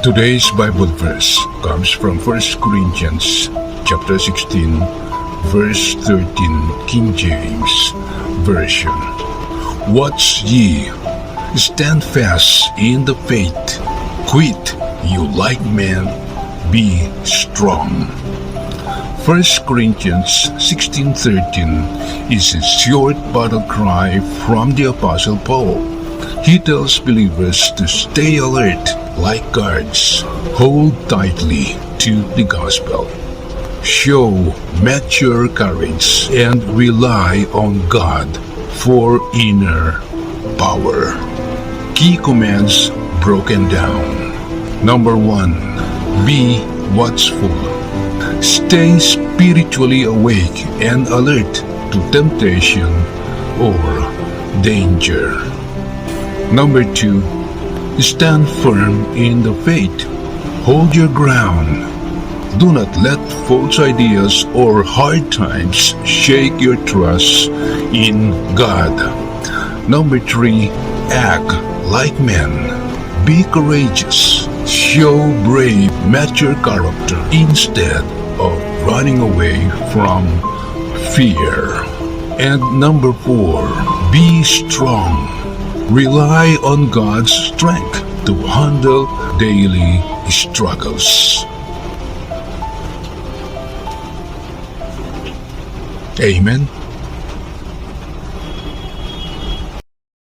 Today's Bible verse comes from 1 Corinthians chapter 16, verse 13, King James Version. Watch ye, stand fast in the faith, quit you like men, be strong. 1 Corinthians 16:13 is a short battle cry from the Apostle Paul. He tells believers to stay alert like guards, hold tightly to the gospel, show mature courage, and rely on God for inner power. Key commands broken down. Number 1. Be watchful. Stay spiritually awake and alert to temptation or danger. Number 2. Stand firm in the faith. Hold your ground. Do not let false ideas or hard times shake your trust in God. Number 3. Act like men. Be courageous. Show brave, mature character instead of running away from fear. And number 4. Be strong. Rely on God's strength to handle daily struggles. Amen.